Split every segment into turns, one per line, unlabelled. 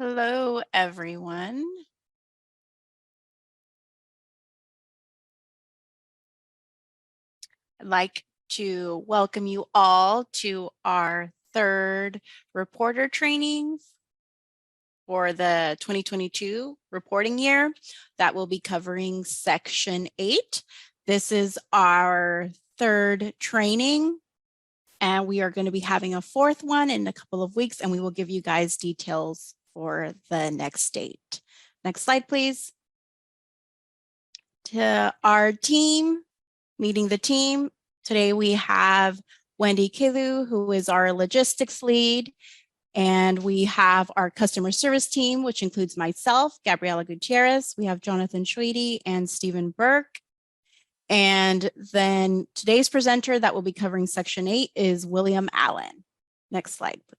Hello, everyone. I'd like to welcome you all to our third reporter training for the 2022 reporting year that will be covering Section 8. This is our third training, and we are going to be having a fourth one in a couple of weeks, and we will give you guys details for the next date. Next slide, please. To our team, meeting the team. Today we have Wendy Kilu, who is our logistics lead, and we have our customer service team, which includes myself, Gabriela Gutierrez. We have Jonathan Schwede and Stephen Burke. And then today's presenter that will be covering Section 8 is William Allen. Next slide, please.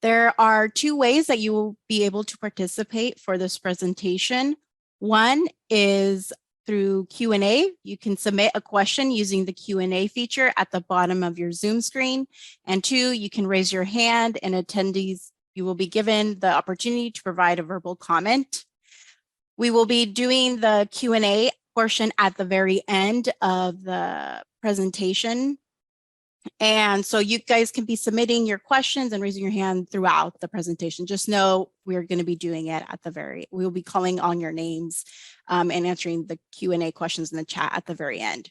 There are two ways that you will be able to participate for this presentation. One is through Q&A. You can submit a question using the Q&A feature at the bottom of your Zoom screen. And two, you can raise your hand, and attendees, you will be given the opportunity to provide a verbal comment. We will be doing the Q&A portion at the very end of the presentation. And so you guys can be submitting your questions and raising your hand throughout the presentation. Just know we're going to be doing it at the we'll be calling on your names and answering the Q&A questions in the chat at the very end.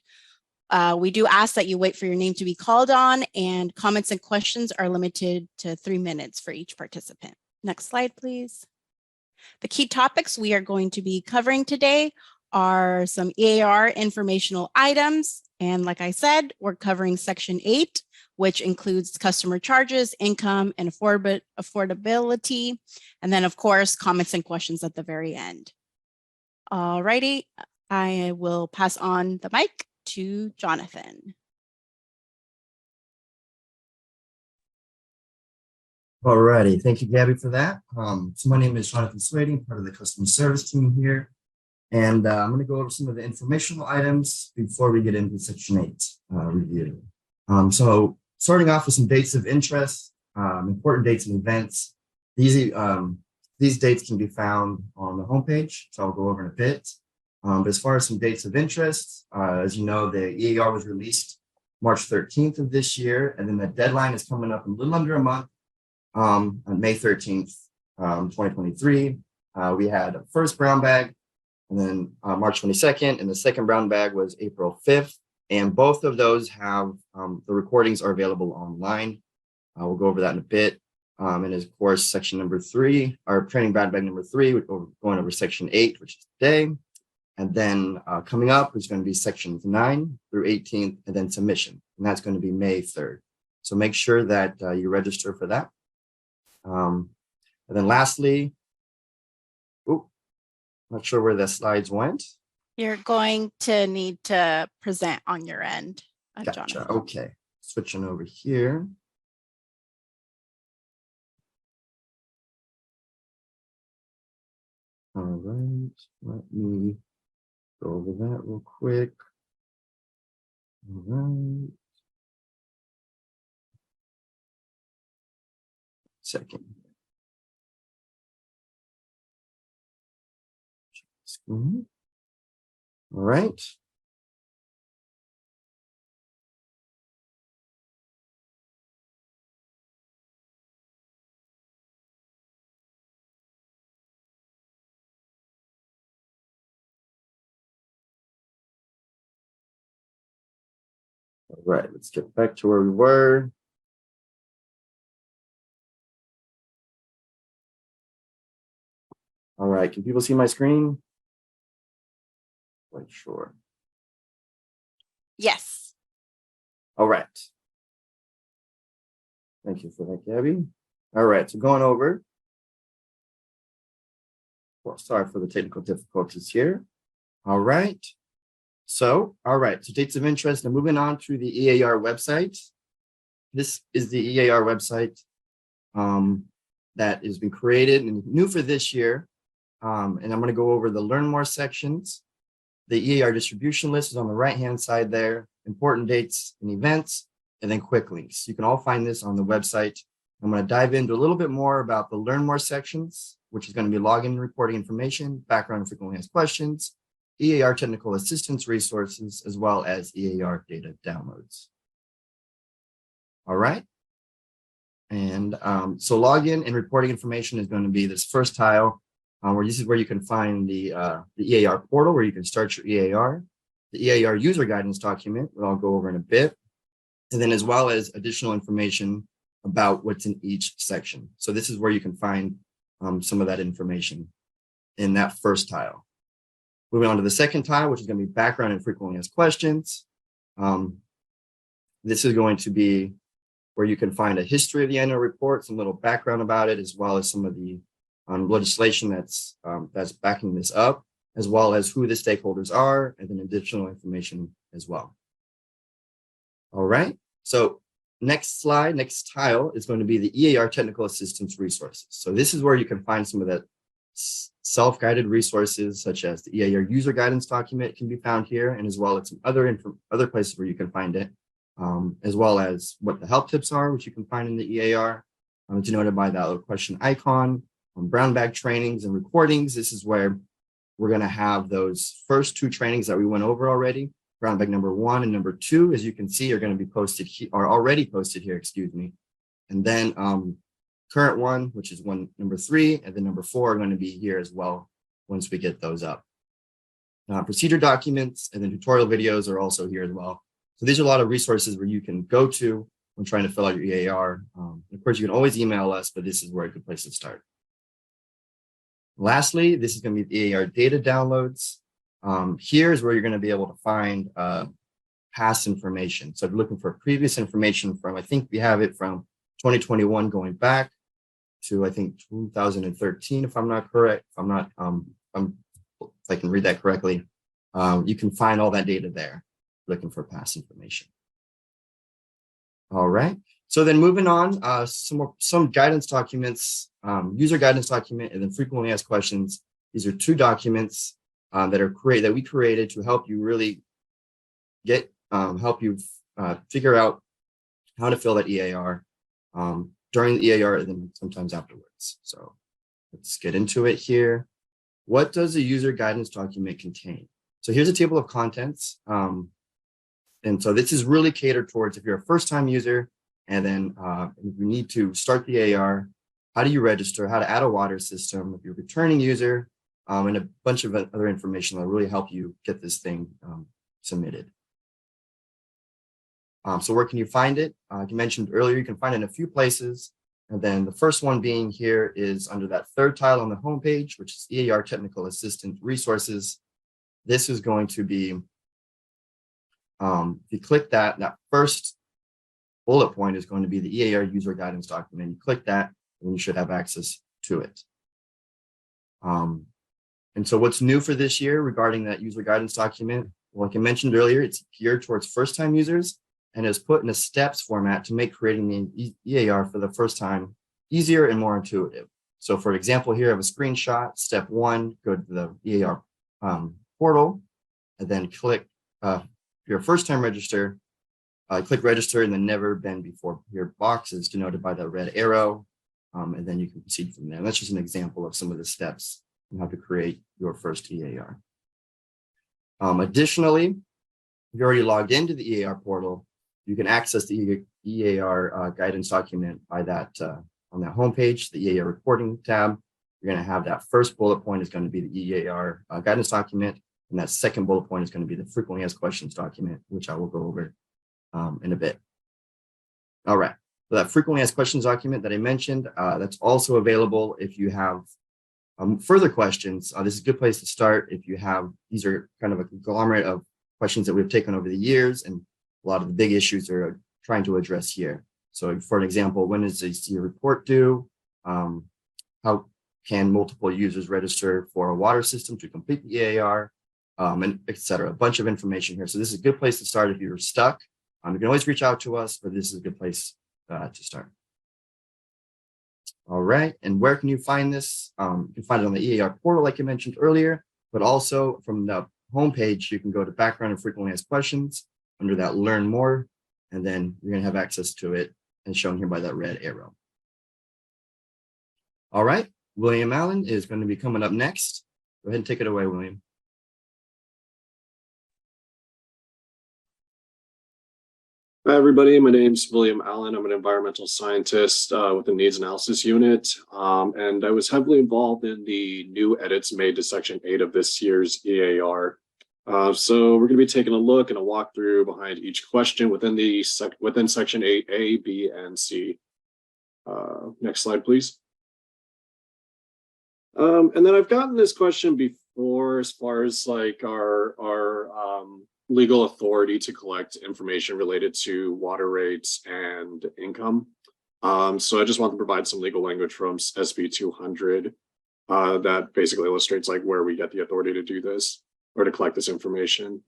We do ask that you wait for your name to be called on, and comments and questions are limited to 3 minutes for each participant. Next slide, please. The key topics we are going to be covering today are some eAR informational items. And like I said, we're covering Section 8, which includes customer charges, income, and affordability. And then, of course, comments and questions at the very end. All righty, I will pass on the mic to Jonathan.
All righty, thank you, Gabby, for that. So my name is Jonathan Schwede, part of the customer service team here. And I'm going to go over some of the informational items before we get into Section 8 review. So starting off with some dates of interest, important dates and events. These dates can be found on the homepage, so I'll go over in a bit. But as far as some dates of interest, as you know, the eAR was released March 13th of this year, and then the deadline is coming up in a little under a month on May 13th, 2023. We had a first brown bag, and then March 22nd, and the second brown bag was April 5th. And both of those have, the recordings are available online. We'll go over that in a bit. And of course, section number 3, our training brown bag number 3, we're going over section 8, which is today. And then coming up is going to be sections 9 through 18, and then submission. And that's going to be May 3rd. So make sure that you register for that. And then lastly, not sure where the slides went.
You're going to need to present on your end,
Gotcha.
Jonathan.
Okay, switching over here. All right, let me go over that real quick. All right. Second. All right. All right, let's get back to where we were. All right, can people see my screen? Quite sure.
Yes.
All right. Thank you for that, Gabby. All right, so going over. Well, sorry for the technical difficulties here. All right. So dates of interest, and moving on to the eAR website. This is the eAR website that has been created and new for this year. And I'm going to go over the Learn More sections. The eAR distribution list is on the right-hand side there, important dates and events, and then quick links. You can all find this on the website I'm going to dive into a little bit more about the learn more sections, which is going to be login and reporting information, background and frequently asked questions, eAR technical assistance resources, as well as eAR data downloads. All right. And so login and reporting information is going to be this first tile, where this is where you can find the eAR portal, where you can start your eAR, the eAR user guidance document, that I'll go over in a bit, and then as well as additional information about what's in each section. So this is where you can find some of that information in that first tile. Moving on to the second tile, which is going to be background and frequently asked questions. This is going to be where you can find a history of the annual report, some little background about it, as well as some of the legislation that's backing this up, as well as who the stakeholders are, and then additional information as well. All right, so next slide, next tile is going to be the eAR technical assistance resources. So this is where you can find some of that self-guided resources, such as the eAR user guidance document can be found here, and as well as some other places where you can find it, as well as what the help tips are, which you can find in the eAR, denoted by that little question icon. Brown bag trainings and recordings, this is where we're going to have those first two trainings that we went over already. Brown bag number 1 and number 2, as you can see, are going to be posted here, or already posted here, excuse me. And then current one, which is number 3, and then number 4 are going to be here as well once we get those up. Procedure documents and then tutorial videos are also here as well. So these are a lot of resources where you can go to when trying to fill out your eAR. Of course, you can always email us, but this is where a good place to start. Lastly, this is going to be the eAR data downloads. Here's where you're going to be able to find past information. So if you're looking for previous information from, I think we have it from 2021 going back to, I think, 2013, if I'm not correct, if I can read that correctly, you can find all that data there, looking for past information. All right. So then moving on, some guidance documents, user guidance document, and then frequently asked questions. These are two documents that we created to help you really help you figure out how to fill that eAR during the eAR and then sometimes afterwards. So let's get into it here. What does a user guidance document contain? So here's a table of contents. And so this is really catered towards if you're a first-time user, and then if you need to start the eAR, how do you register, how to add a water system, if you're a returning user, and a bunch of other information that will really help you get this thing submitted. So where can you find it? Like you mentioned earlier, you can find it in a few places. And then the first one being here is under that third tile on the homepage, which is eAR Technical Assistance Resources. This is going to be, if you click that first bullet point is going to be the eAR user guidance document. You click that and you should have access to it. And so what's new for this year regarding that user guidance document? Well, like I mentioned earlier, it's geared towards first-time users and is put in a steps format to make creating the eAR for the first time easier and more intuitive. So for example, here I have a screenshot. Step 1, go to the eAR portal and then click, if you're a first-time register, click register and then never been before. Your box is denoted by the red arrow, and then you can proceed from there. And that's just an example of some of the steps on how to create your first eAR. Additionally, if you're already logged into the eAR portal, you can access the eAR guidance document by that on that homepage, the eAR reporting tab. You're going to have that first bullet point is going to be the eAR guidance document, and that second bullet point is going to be the frequently asked questions document, which I will go over in a bit. All right, so that frequently asked questions document that I mentioned, that's also available if you have further questions. This is a good place to start if you have, these are kind of a conglomerate of questions that we've taken over the years, and a lot of the big issues are trying to address here. So for an example, when is the report due? How can multiple users register for a water system to complete the eAR, and et cetera. A bunch of information here. So this is a good place to start if you're stuck. You can always reach out to us, but this is a good place to start. All right, and where can you find this? You can find it on the eAR portal, like I mentioned earlier, but also from the homepage, you can go to background and frequently asked questions under that learn more, and then you're going to have access to it and shown here by that red arrow. All right, William Allen is going to be coming up next. Go ahead and take it away, William.
Hi, everybody. My name's William Allen. I'm an environmental scientist with the Needs Analysis Unit, and I was heavily involved in the new edits made to Section 8 of this year's eAR. So we're going to be taking a look and a walkthrough behind each question within Section 8A, B, and C. Next slide, please. And then I've gotten this question before as far as like our legal authority to collect information related to water rates and income. So I just want to provide some legal language from SB 200 that basically illustrates like where we get the authority to do this or to collect this information.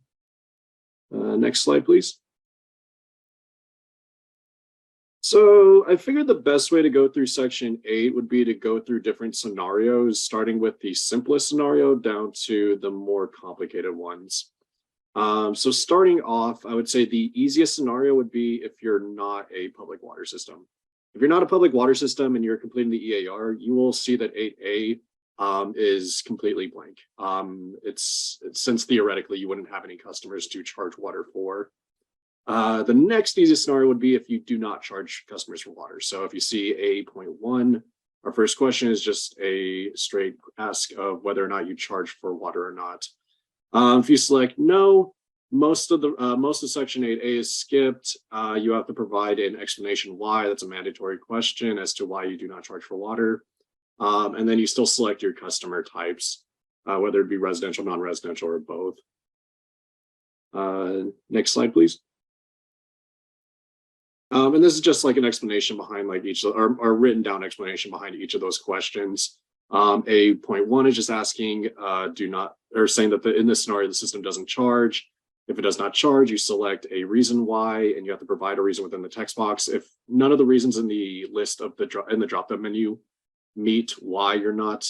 Next slide, please. So I figured the best way to go through Section 8 would be to go through different scenarios, starting with the simplest scenario down to the more complicated ones. So starting off, I would say the easiest scenario would be if you're not a public water system. If you're not a public water system and you're completing the eAR, you will see that 8A is completely blank. It's since theoretically you wouldn't have any customers to charge water for. The next easiest scenario would be if you do not charge customers for water. So if you see A.1, our first question is just a straight ask of whether or not you charge for water or not. If you select no, most of Section 8A is skipped. You have to provide an explanation why. That's a mandatory question as to why you do not charge for water. And then you still select your customer types, whether it be residential, non-residential, or both. Next slide, please. And this is just like an explanation behind like each or written down explanation behind each of those questions. A.1 is just asking, saying that in this scenario, the system doesn't charge. If it does not charge, you select a reason why, and you have to provide a reason within the text box. If none of the reasons in the list of the drop-down menu meet why you're not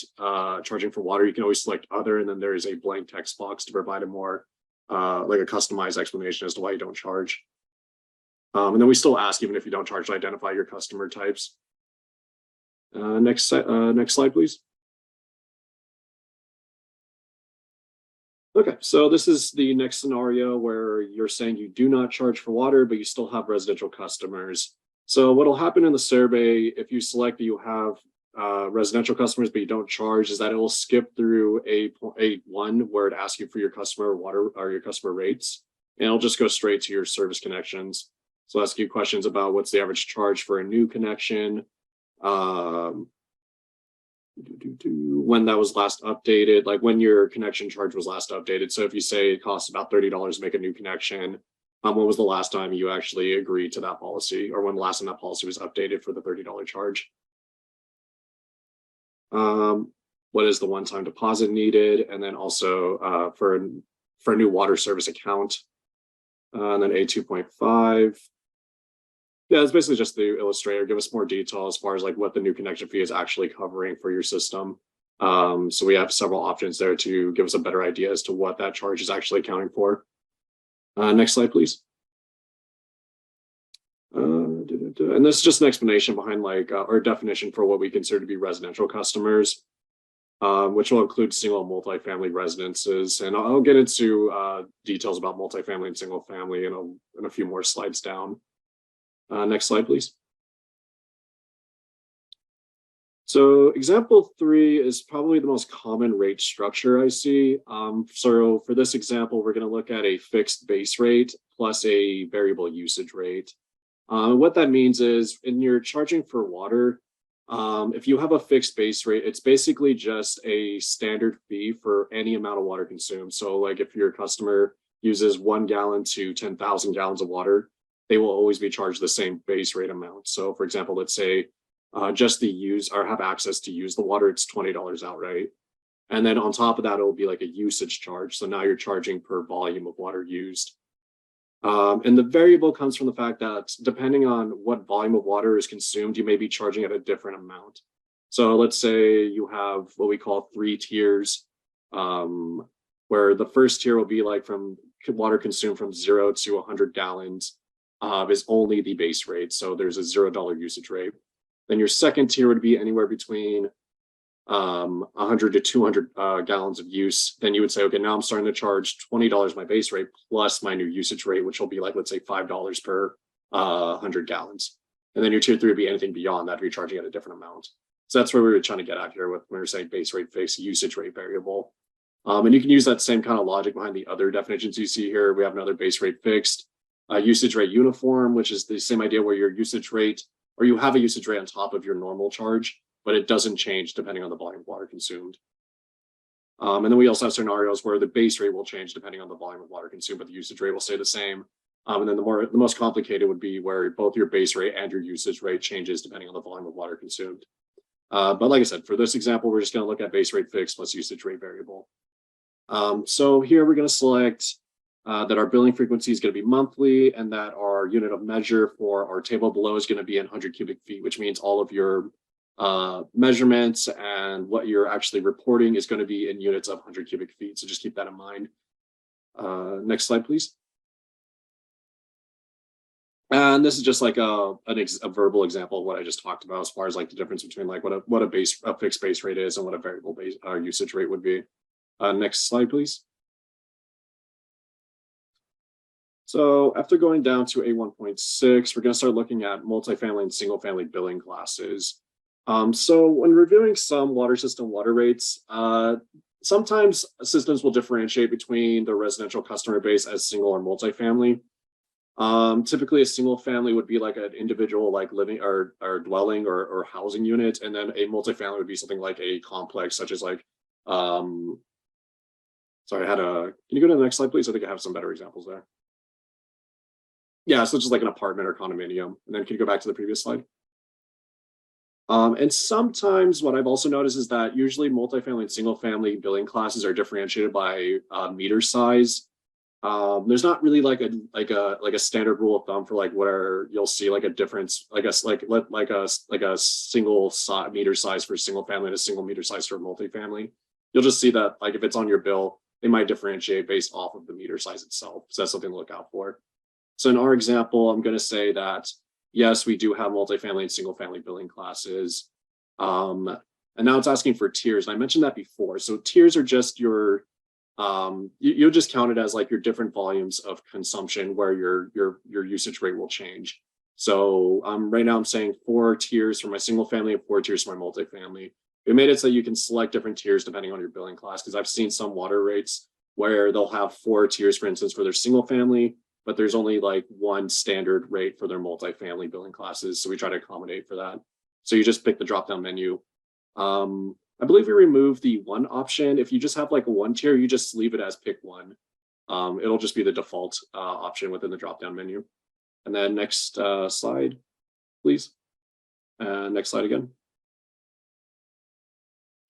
charging for water, you can always select other, and then there is a blank text box to provide a more like a customized explanation as to why you don't charge. And then we still ask, even if you don't charge, to identify your customer types. Next slide, please. Okay, so this is the next scenario where you're saying you do not charge for water, but you still have residential customers. So what will happen in the survey if you select that you have residential customers, but you don't charge, is that it will skip through A.1 where it asks you for your customer water or your customer rates, and it'll just go straight to your service connections. So I'll ask you questions about what's the average charge for a new connection, when that was last updated, like when your connection charge was last updated. So if you say it costs about $30 to make a new connection, when was the last time you actually agreed to that policy, or when the last time that policy was updated for the $30 charge? What is the one-time deposit needed? And then also for a new water service account. And then A.2.5. Yeah, it's basically just the illustrator. Give us more detail as far as like what the new connection fee is actually covering for your system. So we have several options there to give us a better idea as to what that charge is actually accounting for. Next slide, please. And this is just an explanation behind like or definition for what we consider to be residential customers, which will include single and multifamily residences. And I'll get into details about multifamily and single family in a few more slides down. Next slide, please. So example 3 is probably the most common rate structure I see. So for this example, we're going to look at a fixed base rate plus a variable usage rate. What that means is when you're charging for water, if you have a fixed base rate, it's basically just a standard fee for any amount of water consumed. So like if your customer uses 1 gallon to 10,000 gallons of water, they will always be charged the same base rate amount. So for example, let's say just to use or have access to use the water, it's $20 outright. And then on top of that, it will be like a usage charge. So now you're charging per volume of water used. And the variable comes from the fact that depending on what volume of water is consumed, you may be charging at a different amount. So let's say you have what we call 3 tiers, where the first tier will be like from water consumed from 0 to 100 gallons is only the base rate. So there's a $0 usage rate. Then your second tier would be anywhere between 100 to 200 gallons of use, then you would say, okay, now I'm starting to charge $20 my base rate plus my new usage rate, which will be like, let's say $5 per 100 gallons. And then your tier 3 would be anything beyond that if you're charging at a different amount. So that's where we were trying to get at here with when we were saying base rate fixed, usage rate variable. And you can use that same kind of logic behind the other definitions you see here. We have another base rate fixed, usage rate uniform, which is the same idea where your usage rate, or you have a usage rate on top of your normal charge, but it doesn't change depending on the volume of water consumed. And then we also have scenarios where the base rate will change depending on the volume of water consumed, but the usage rate will stay the same. And then the most complicated would be where both your base rate and your usage rate changes depending on the volume of water consumed. But like I said, for this example, we're just going to look at base rate fixed plus usage rate variable. So here we're going to select that our billing frequency is going to be monthly and that our unit of measure for our table below is going to be in 100 cubic feet, which means all of your measurements and what you're actually reporting is going to be in units of 100 cubic feet. So just keep that in mind. Next slide, please. And this is just like a verbal example of what I just talked about as far as like the difference between like what a fixed base rate is and what a variable base usage rate would be. Next slide, please. So after going down to A1.6, we're going to start looking at multifamily and single family billing classes. So when reviewing some water system water rates, sometimes systems will differentiate between the residential customer base as single or multifamily. Typically a single family would be like an individual like living or dwelling or housing unit, and then a multifamily would be something like a complex such as like sorry, can you go to the next slide, please? I think I have some better examples there. Yeah, so just like an apartment or condominium. And then can you go back to the previous slide? And sometimes what I've also noticed is that usually multifamily and single family billing classes are differentiated by meter size. There's not really like a standard rule of thumb for like where you'll see like a difference, like a single meter size for single family and a single meter size for multifamily. You'll just see that like if it's on your bill, they might differentiate based off of the meter size itself. So that's something to look out for. So in our example, I'm going to say that yes, we do have multifamily and single family billing classes. And now it's asking for tiers. And I mentioned that before. So tiers are just your you'll just count it as like your different volumes of consumption where your usage rate will change. So right now I'm saying 4 tiers for my single family and 4 tiers for my multifamily. We made it so you can select different tiers depending on your billing class, because I've seen some water rates where they'll have 4 tiers, for instance, for their single family, but there's only like one standard rate for their multifamily billing classes. So we try to accommodate for that. So you just pick the drop-down menu. I believe we removed the 1 option. If you just have like a 1 tier, you just leave it as pick 1. It'll just be the default option within the drop-down menu. And then next slide, please. Next slide again.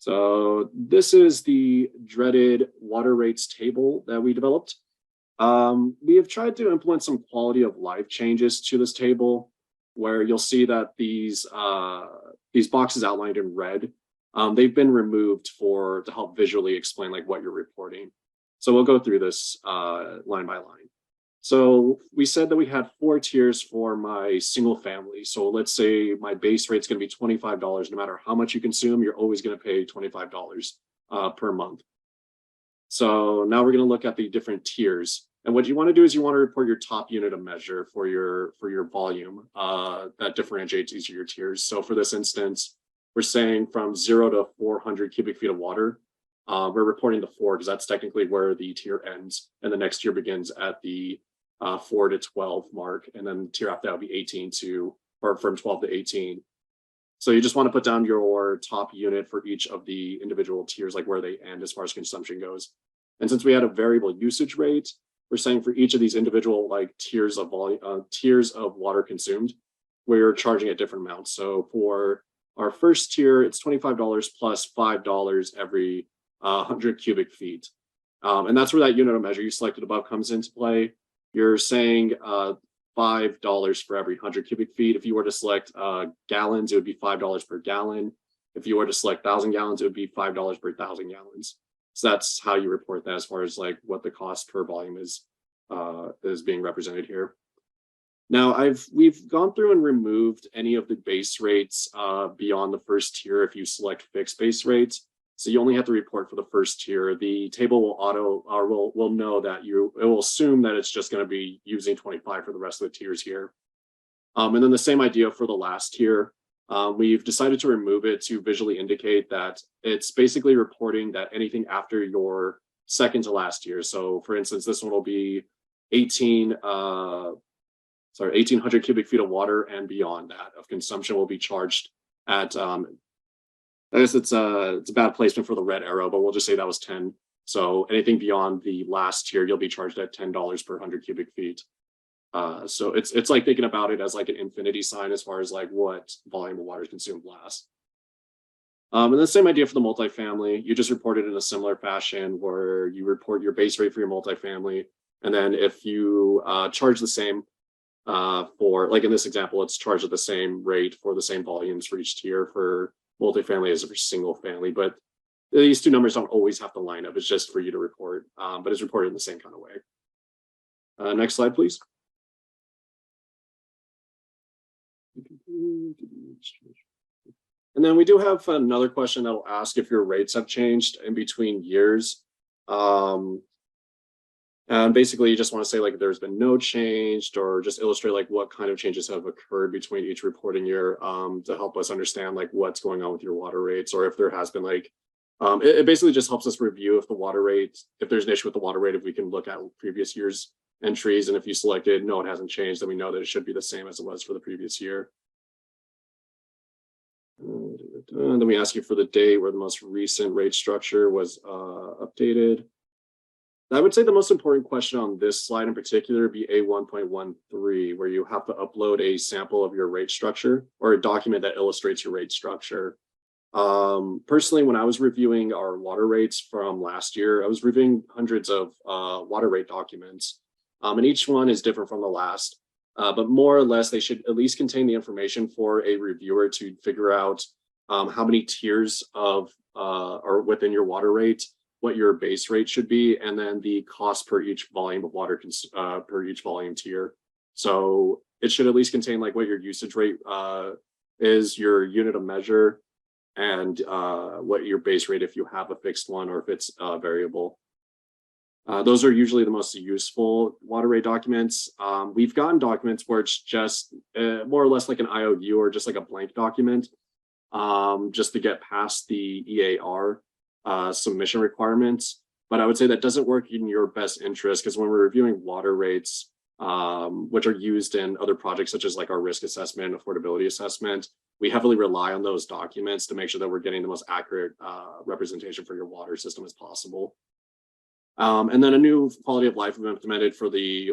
So this is the dreaded water rates table that we developed. We have tried to implement some quality of life changes to this table, where you'll see that these boxes outlined in red, they've been removed to help visually explain like what you're reporting. So we'll go through this line by line. So we said that we had 4 tiers for my single family. So let's say my base rate is going to be $25. No matter how much you consume, you're always going to pay $25 per month. So now we're going to look at the different tiers. And what you want to do is you want to report your top unit of measure for your volume that differentiates each of your tiers. So for this instance, we're saying from 0 to 400 cubic feet of water. We're reporting the 4 because that's technically where the tier ends, and the next tier begins at the 4 to 12 mark, and then the tier after that will be from 12 to 18. So you just want to put down your top unit for each of the individual tiers, like where they end as far as consumption goes. And since we had a variable usage rate, we're saying for each of these individual like tiers of water consumed, we're charging at different amounts. So for our first tier, it's $25 plus $5 every 100 cubic feet. And that's where that unit of measure you selected above comes into play. You're saying $5 for every 100 cubic feet. If you were to select gallons, it would be $5 per gallon. If you were to select 1,000 gallons, it would be $5 per 1,000 gallons. So that's how you report that as far as like what the cost per volume is being represented here. Now we've gone through and removed any of the base rates beyond the first tier if you select fixed base rates. So you only have to report for the first tier. The table will know that it will assume that it's just going to be using 25 for the rest of the tiers here. And then the same idea for the last tier. We've decided to remove it to visually indicate that it's basically reporting that anything after your second to last tier. So for instance, this one will be 1,800 cubic feet of water and beyond that of consumption will be charged at, I guess it's a bad placement for the red arrow, but we'll just say that was 10. So anything beyond the last tier, you'll be charged at $10 per 100 cubic feet. So it's like thinking about it as like an infinity sign as far as like what volume of water is consumed last. And the same idea for the multifamily. You just report it in a similar fashion where you report your base rate for your multifamily. And then if you charge the same for, like in this example, it's charged at the same rate for the same volumes for each tier for multifamily as for single family. But these two numbers don't always have to line up. It's just for you to report, but it's reported in the same kind of way. Next slide, please. And then we do have another question that will ask if your rates have changed in between years. And basically you just want to say like there's been no change, or just illustrate like what kind of changes have occurred between each reporting year to help us understand like what's going on with your water rates, or if there has been like, it basically just helps us review if the water rate, if there's an issue with the water rate, if we can look at previous year's entries, and if you selected no, it hasn't changed, then we know that it should be the same as it was for the previous year. And then we ask you for the date where the most recent rate structure was updated. I would say the most important question on this slide in particular would be A1.13, where you have to upload a sample of your rate structure or a document that illustrates your rate structure. Personally, when I was reviewing our water rates from last year, I was reviewing hundreds of water rate documents, and each one is different from the last. But more or less, they should at least contain the information for a reviewer to figure out how many tiers of are within your water rate, what your base rate should be, and then the cost per each volume of water per each volume tier. So it should at least contain like what your usage rate is, your unit of measure, and what your base rate if you have a fixed one or if it's variable. Those are usually the most useful water rate documents. We've gotten documents where it's just more or less like an IOU or just like a blank document, just to get past the eAR submission requirements. But I would say that doesn't work in your best interest, because when we're reviewing water rates, which are used in other projects such as like our risk assessment, affordability assessment, we heavily rely on those documents to make sure that we're getting the most accurate representation for your water system as possible. And then a new quality of life we've implemented for the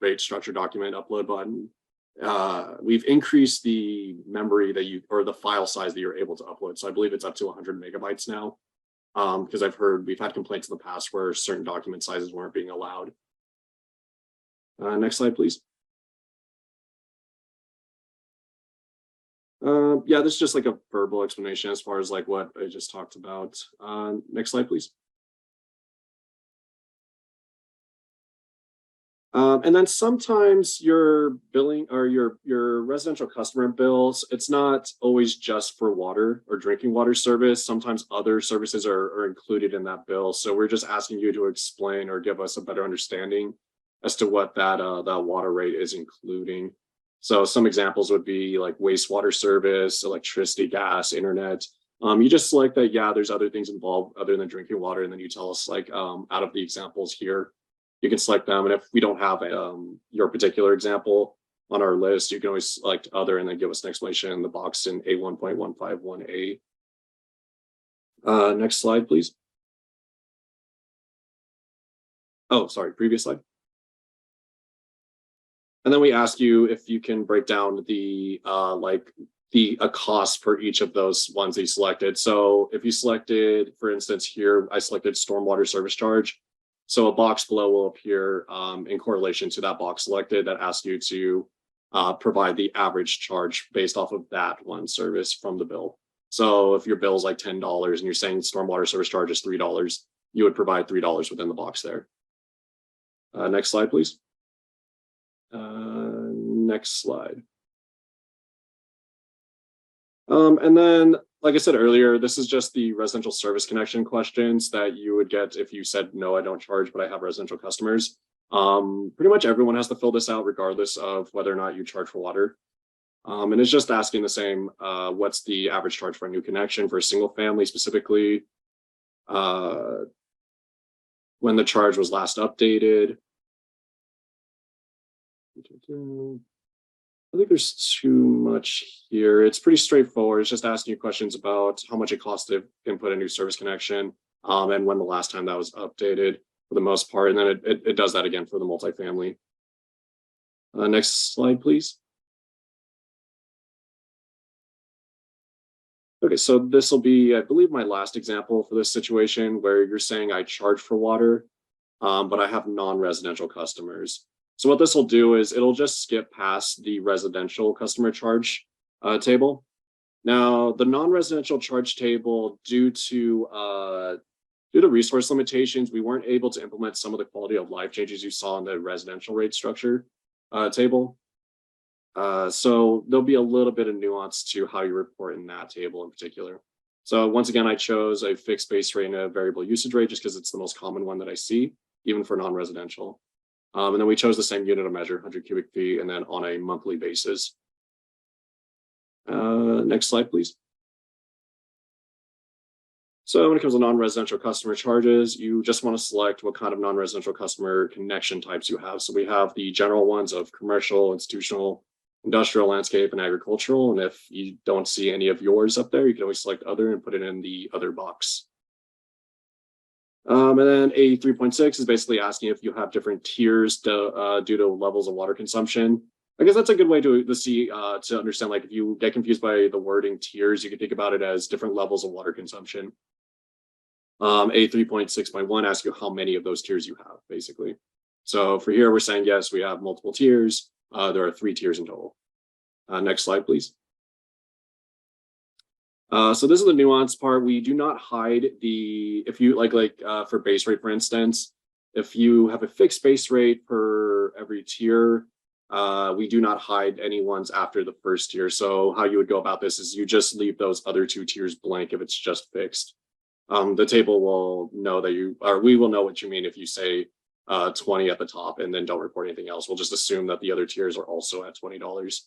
rate structure document upload button. We've increased the memory that you, or the file size that you're able to upload. So I believe it's up to 100 megabytes now, because we've had complaints in the past where certain document sizes weren't being allowed. Next slide, please. Yeah, this is just like a verbal explanation as far as like what I just talked about. Next slide, please. And then sometimes your billing or your residential customer bills, it's not always just for water or drinking water service. Sometimes other services are included in that bill. So we're just asking you to explain or give us a better understanding as to what that water rate is including. So some examples would be like wastewater service, electricity, gas, internet. You just select that, yeah, there's other things involved other than drinking water. And then you tell us like out of the examples here, you can select them. And if we don't have your particular example on our list, you can always select other and then give us an explanation in the box in A1.151A. Next slide, please. Oh, sorry, previous slide. And then we ask you if you can break down the cost for each of those ones that you selected. So if you selected, for instance, here, I selected stormwater service charge. So a box below will appear in correlation to that box selected that asks you to provide the average charge based off of that one service from the bill. So if your bill is like $10 and you're saying stormwater service charge is $3, you would provide $3 within the box there. Next slide, please. Next slide. And then, like I said earlier, this is just the residential service connection questions that you would get if you said, no, I don't charge, but I have residential customers. Pretty much everyone has to fill this out regardless of whether or not you charge for water. And it's just asking the same, what's the average charge for a new connection for a single family specifically, when the charge was last updated. I think there's too much here. It's pretty straightforward. It's just asking you questions about how much it costs to input a new service connection, and when the last time that was updated for the most part. And then it does that again for the multifamily. Next slide, please. Okay, so this will be, I believe, my last example for this situation where you're saying I charge for water, but I have non-residential customers. So what this will do is it'll just skip past the residential customer charge table. Now, the non-residential charge table, due to resource limitations, we weren't able to implement some of the quality of life changes you saw in the residential rate structure table. So there'll be a little bit of nuance to how you report in that table in particular. So once again, I chose a fixed base rate and a variable usage rate just because it's the most common one that I see, even for non-residential. And then we chose the same unit of measure, 100 cubic feet, and then on a monthly basis. Next slide, please. So when it comes to non-residential customer charges, you just want to select what kind of non-residential customer connection types you have. So we have the general ones of commercial, institutional, industrial, landscape, and agricultural. And if you don't see any of yours up there, you can always select other and put it in the other box. And then a 3.6 is basically asking if you have different tiers due to levels of water consumption. I guess that's a good way to see, to understand, like if you get confused by the wording tiers, you can think about it as different levels of water consumption. A 3.6.1 asks you how many of those tiers you have, basically. So for here, we're saying, yes, we have multiple tiers. There are 3 tiers in total. Next slide, please. So this is the nuance part. We do not hide the, if you for base rate, for instance, if you have a fixed base rate for every tier, we do not hide any ones after the first tier. So how you would go about this is you just leave those other 2 tiers blank if it's just fixed. The table will know that we will know what you mean if you say 20 at the top and then don't report anything else. We'll just assume that the other tiers are also at $20.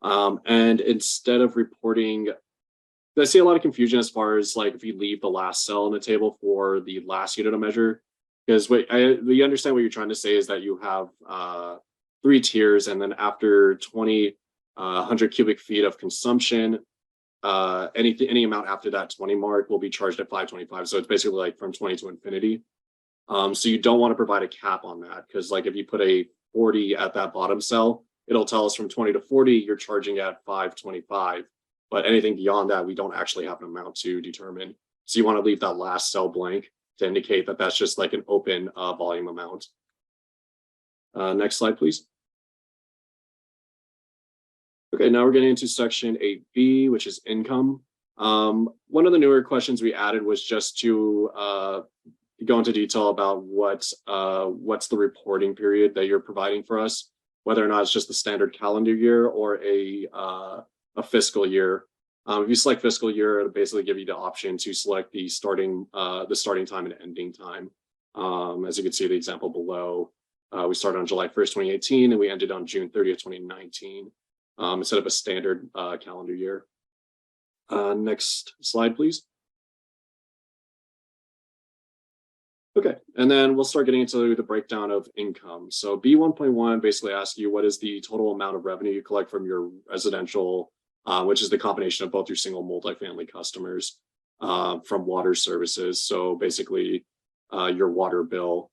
And instead of reporting, I see a lot of confusion as far as like if you leave the last cell in the table for the last unit of measure, because we understand what you're trying to say is that you have 3 tiers, and then after 100 cubic feet of consumption, any amount after that 20 mark will be charged at $5.25. So it's basically like from 20 to infinity. So you don't want to provide a cap on that, because like if you put a 40 at that bottom cell, it'll tell us from 20 to 40 you're charging at $5.25. But anything beyond that, we don't actually have an amount to determine. So you want to leave that last cell blank to indicate that that's just like an open volume amount. Next slide, please. Okay, now we're getting into section 8B, which is income. One of the newer questions we added was just to go into detail about what's the reporting period that you're providing for us, whether or not it's just the standard calendar year or a fiscal year. If you select fiscal year, it'll basically give you the option to select the starting time and ending time. As you can see the example below, we started on July 1st, 2018, and we ended on June 30th, 2019, instead of a standard calendar year. Next slide, please. Okay, and then we'll start getting into the breakdown of income. So B1.1 basically asks you what is the total amount of revenue you collect from your residential, which is the combination of both your single multifamily customers from water services. So basically your water bill,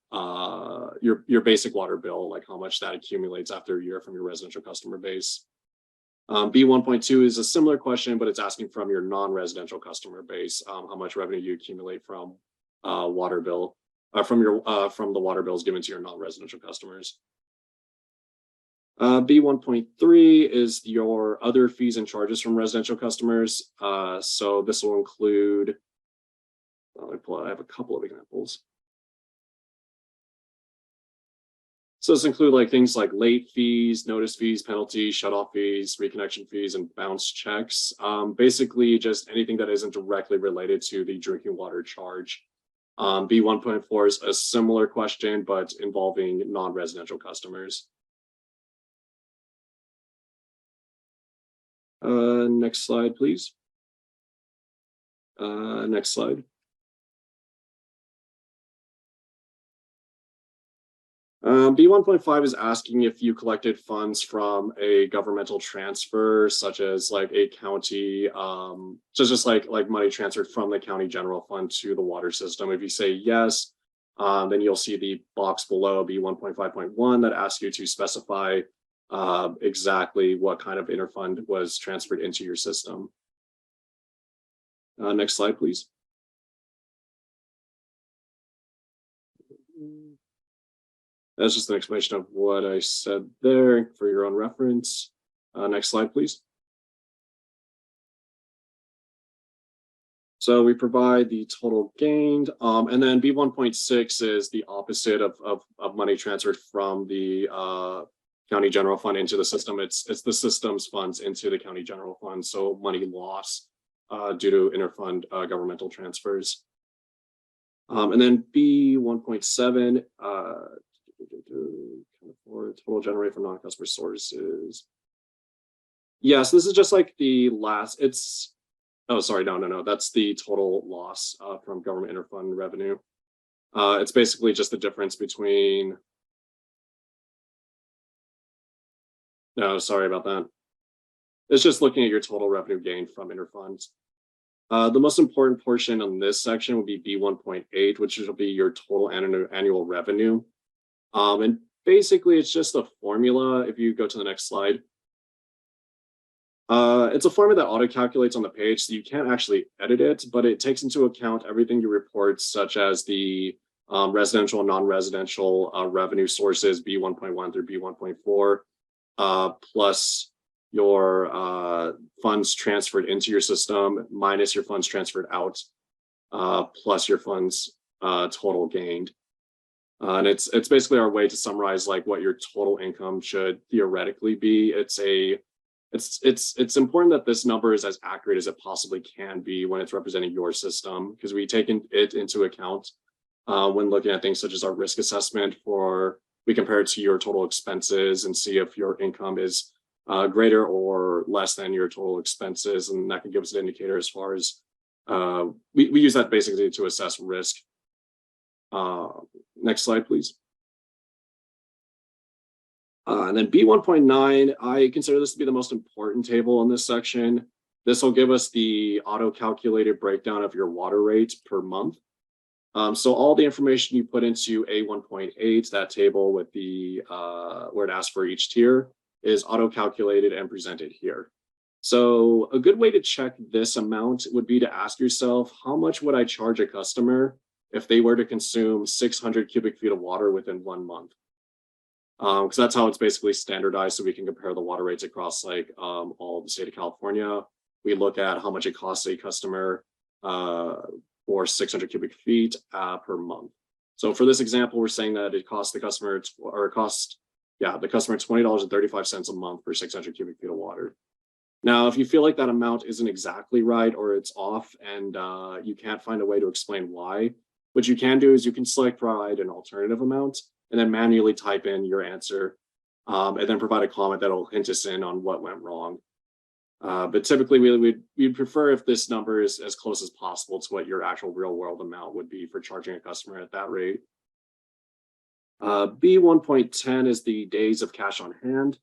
your basic water bill, like how much that accumulates after a year from your residential customer base. B1.2 is a similar question, but it's asking from your non-residential customer base, how much revenue you accumulate from water bill, from the water bills given to your non-residential customers. B1.3 is your other fees and charges from residential customers. So this will include, I have a couple of examples. So this include like things like late fees, notice fees, penalties, shutoff fees, reconnection fees, and bounce checks. Basically just anything that isn't directly related to the drinking water charge. B1.4 is a similar question, but involving non-residential customers. Next slide, please. Next slide. B1.5 is asking if you collected funds from a governmental transfer, such as like a county, so just like money transferred from the county general fund to the water system. If you say yes, then you'll see the box below B1.5.1 that asks you to specify exactly what kind of interfund was transferred into your system. Next slide, please. That's just an explanation of what I said there for your own reference. Next slide, please. So we provide the total gained, and then B1.6 is the opposite of money transferred from the county general fund into the system. It's the system's funds into the county general fund, so money loss due to interfund governmental transfers. And then B1.7, total generated from non-customer sources. Yes, this is just like the last, it's, oh, sorry, no, that's the total loss from government interfund revenue. It's basically just the difference between, no, sorry about that. It's just looking at your total revenue gained from interfunds. The most important portion on this section would be B1.8, which will be your total annual revenue. And basically, it's just a formula. If you go to the next slide, it's a formula that auto-calculates on the page, so you can't actually edit it, but it takes into account everything you report, such as the residential and non-residential revenue sources, B1.1 through B1.4, plus your funds transferred into your system, minus your funds transferred out, plus your funds total gained. And it's basically our way to summarize like what your total income should theoretically be. It's important that this number is as accurate as it possibly can be when it's representing your system, because we take it into account when looking at things such as our risk assessment. We compare it to your total expenses and see if your income is greater or less than your total expenses, and that can give us an indicator as far as we use that basically to assess risk. Next slide, please. And then B1.9, I consider this to be the most important table in this section. This will give us the auto-calculated breakdown of your water rates per month. So all the information you put into A1.8, that table with the where it asks for each tier, is auto-calculated and presented here. So a good way to check this amount would be to ask yourself, how much would I charge a customer if they were to consume 600 cubic feet of water within 1 month? Because that's how it's basically standardized, so we can compare the water rates across like all of the state of California. We look at how much it costs a customer for 600 cubic feet per month. So for this example, we're saying that it costs the customer, the customer $20.35 a month for 600 cubic feet of water. Now, if you feel like that amount isn't exactly right or it's off and you can't find a way to explain why, what you can do is you can select provide an alternative amount and then manually type in your answer and then provide a comment that'll hint us in on what went wrong. But typically we'd prefer if this number is as close as possible to what your actual real world amount would be for charging a customer at that rate. B1.10 is the days of cash on hand.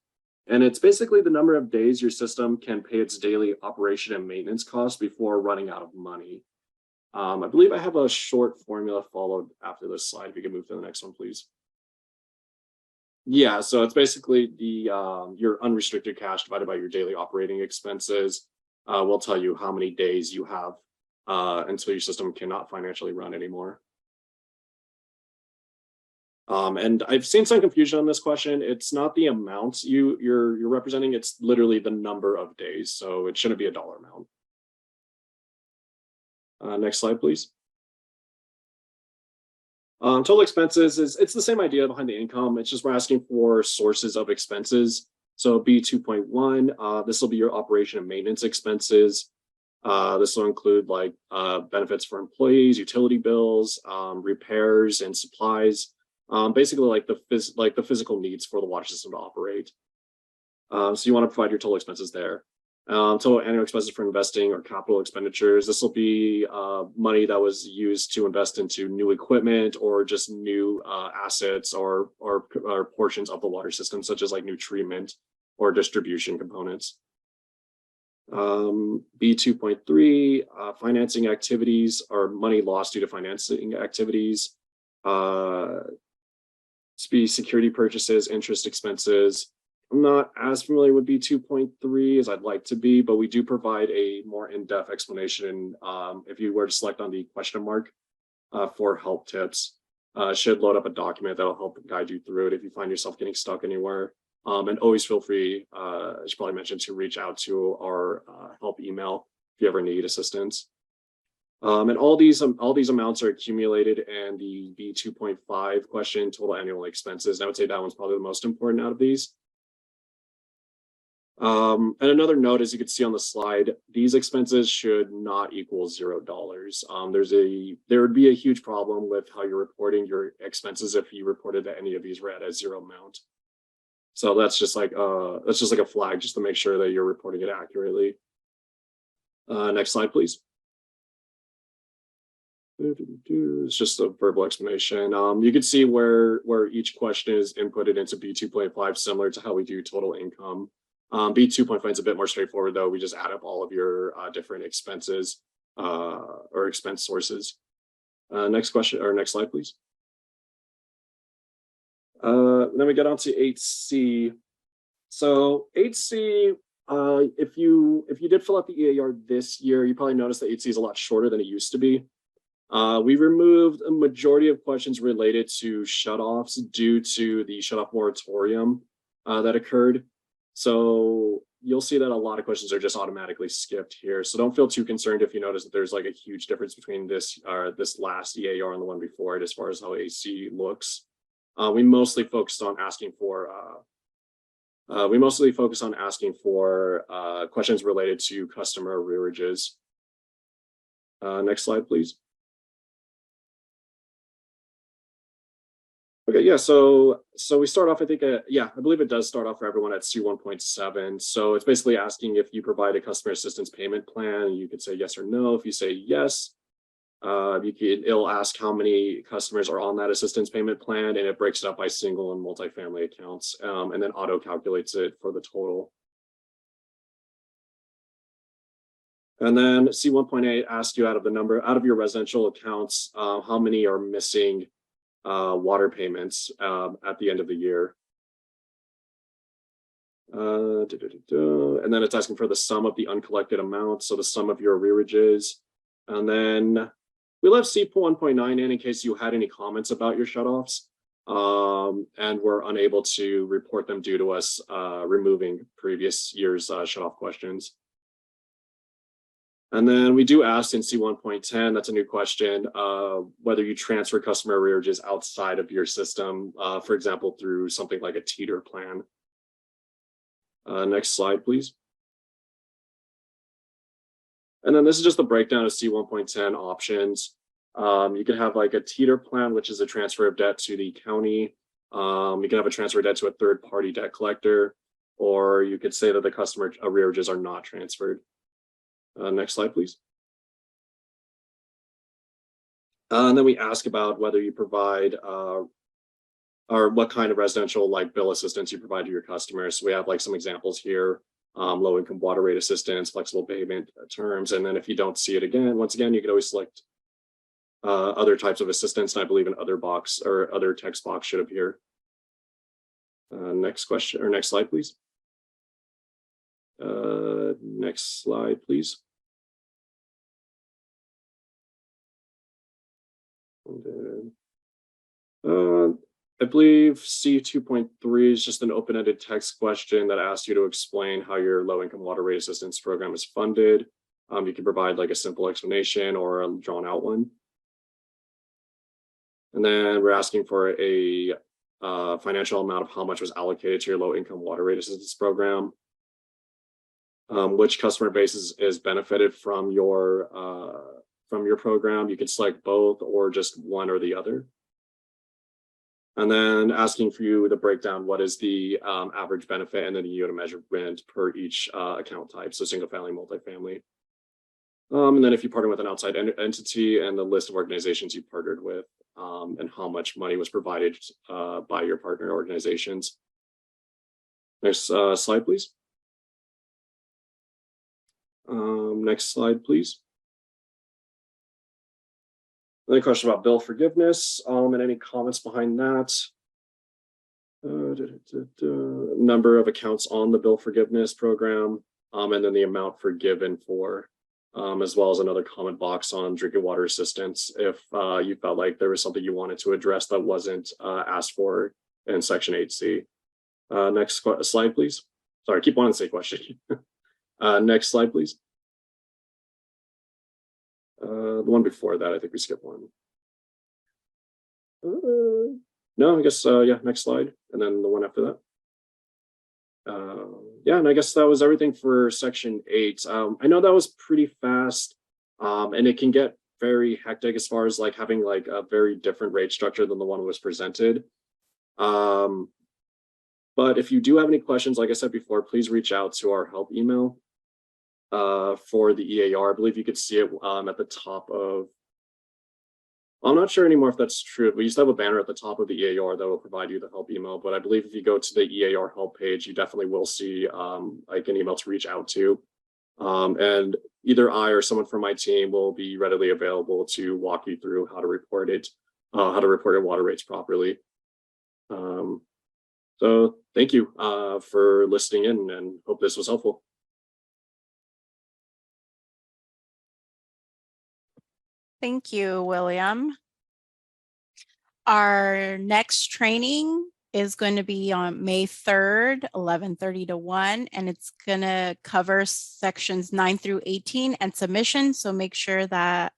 And it's basically the number of days your system can pay its daily operation and maintenance costs before running out of money. I believe I have a short formula followed after this slide. If you can move to the next one, please. Yeah, so it's basically your unrestricted cash divided by your daily operating expenses will tell you how many days you have until your system cannot financially run anymore. And I've seen some confusion on this question. It's not the amount you're representing, it's literally the number of days. So it shouldn't be a dollar amount. Next slide, please. Total expenses it's the same idea behind the income. It's just we're asking for sources of expenses. So B2.1, this will be your operation and maintenance expenses. This will include like benefits for employees, utility bills, repairs and supplies. Basically like the physical needs for the water system to operate. So you want to provide your total expenses there. Total annual expenses for investing or capital expenditures. This will be money that was used to invest into new equipment or just new assets or portions of the water system, such as like new treatment or distribution components. B2.3, financing activities or money lost due to financing activities. B, security purchases, interest expenses. I'm not as familiar with B2.3 as I'd like to be, but we do provide a more in-depth explanation if you were to select on the question mark for help tips. Should load up a document that'll help guide you through it if you find yourself getting stuck anywhere. And always feel free, I should probably mention, to reach out to our help email if you ever need assistance. And all these amounts are accumulated in the B2.5 question, total annual expenses. And I would say that one's probably the most important out of these. And another note, as you can see on the slide, these expenses should not equal $0. There would be a huge problem with how you're reporting your expenses if you reported that any of these were at a zero amount. So that's just like a flag just to make sure that you're reporting it accurately. Next slide, please. It's just a verbal explanation. You can see where each question is inputted into B2.5, similar to how we do total income. B2.5 is a bit more straightforward, though. We just add up all of your different expenses or expense sources. Next question, or next slide, please. Then we get on to 8C. So 8C, if you did fill out the eAR this year, you probably noticed that 8C is a lot shorter than it used to be. We removed a majority of questions related to shutoffs due to the shutoff moratorium that occurred. So you'll see that a lot of questions are just automatically skipped here. So don't feel too concerned if you notice that there's like a huge difference between this last eAR and the one before it as far as how 8C looks. We mostly focused on asking for questions related to customer arrearages. Next slide, please. Okay, yeah, so we start off, I think, I believe it does start off for everyone at C1.7. So it's basically asking if you provide a customer assistance payment plan. You could say yes or no. If you say yes, it'll ask how many customers are on that assistance payment plan, and it breaks it up by single and multifamily accounts, and then auto calculates it for the total. And then C1.8 asks you out of your residential accounts, how many are missing water payments at the end of the year. And then it's asking for the sum of the uncollected amount, so the sum of your arrearages. And then we left C1.9 in case you had any comments about your shutoffs and were unable to report them due to us removing previous year's shutoff questions. And then we do ask in C1.10, that's a new question, whether you transfer customer arrearages outside of your system, for example, through something like a teeter plan. Next slide, please. And then this is just a breakdown of C1.10 options. You can have like a teeter plan, which is a transfer of debt to the county. You can have a transfer of debt to a third-party debt collector, or you could say that the customer arrearages are not transferred. Next slide, please. And then we ask about whether you provide or what kind of residential like bill assistance you provide to your customers. So we have like some examples here, low income water rate assistance, flexible payment terms. And then if you don't see it again, once again, you can always select other types of assistance. And I believe an other box or other text box should appear. Next question or next slide, please. Next slide, please. I believe C2.3 is just an open-ended text question that asks you to explain how your low-income water rate assistance program is funded. You can provide like a simple explanation or a drawn-out one. And then we're asking for a financial amount of how much was allocated to your low income water rate assistance program. Which customer base is benefited from your program. You can select both or just one or the other. And then asking for you to break down what is the average benefit and then the unit measurement per each account type. So single family, multifamily. And then if you partner with an outside entity and the list of organizations you partnered with and how much money was provided by your partner organizations. Next slide, please. Next slide, please. Any question about bill forgiveness and any comments behind that? Number of accounts on the bill forgiveness program, and then the amount forgiven for, as well as another comment box on drinking water assistance if you felt like there was something you wanted to address that wasn't asked for in Section 8C. Next slide, please. Sorry, I keep wanting to say question. Next slide, please. The one before that, I think we skipped one. No, I guess, yeah, next slide. And then the one after that. Yeah, and I guess that was everything for Section 8. I know that was pretty fast, and it can get very hectic as far as like having like a very different rate structure than the one that was presented. But if you do have any questions, like I said before, please reach out to our help email. For the eAR, I believe you could see it at the top of, I'm not sure anymore if that's true. We used to have a banner at the top of the eAR that will provide you the help email, but I believe if you go to the eAR help page, you definitely will see like an email to reach out to. And either I or someone from my team will be readily available to walk you through how to report it, how to report your water rates properly. So thank you for listening in and hope this was helpful.
Thank you, William. Our next training is going to be on May 3rd, 11:30 to 1, and it's going to cover sections 9 through 18 and submission. So make sure that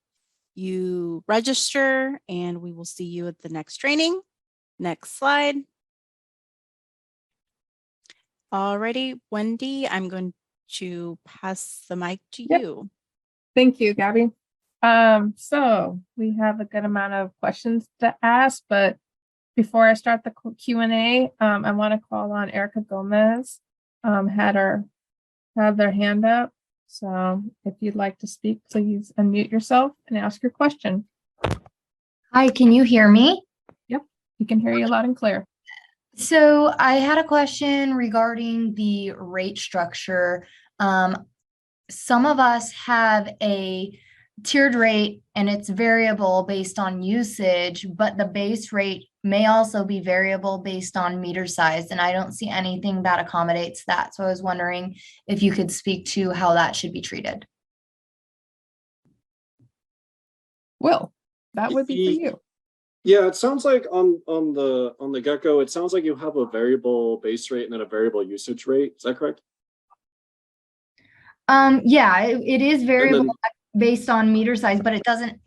you register and we will see you at the next training. Next slide. Alrighty, Wendy, I'm going to pass the mic to you.
Thank you, Gabby. So we have a good amount of questions to ask, but before I start the Q&A, I want to call on Erica Gomez, had their hand up. So if you'd like to speak, please unmute yourself and ask your question.
Hi, can you hear me?
Yep, we can hear you loud and clear.
So I had a question regarding the rate structure. Some of us have a tiered rate and it's variable based on usage, but the base rate may also be variable based on meter size. And I don't see anything that accommodates that. So I was wondering if you could speak to how that should be treated.
Will, that would be for you.
Yeah, it sounds like on the get-go, it sounds like you have a variable base rate and then a variable usage rate. Is that correct?
Yeah, it is variable based on meter size, but it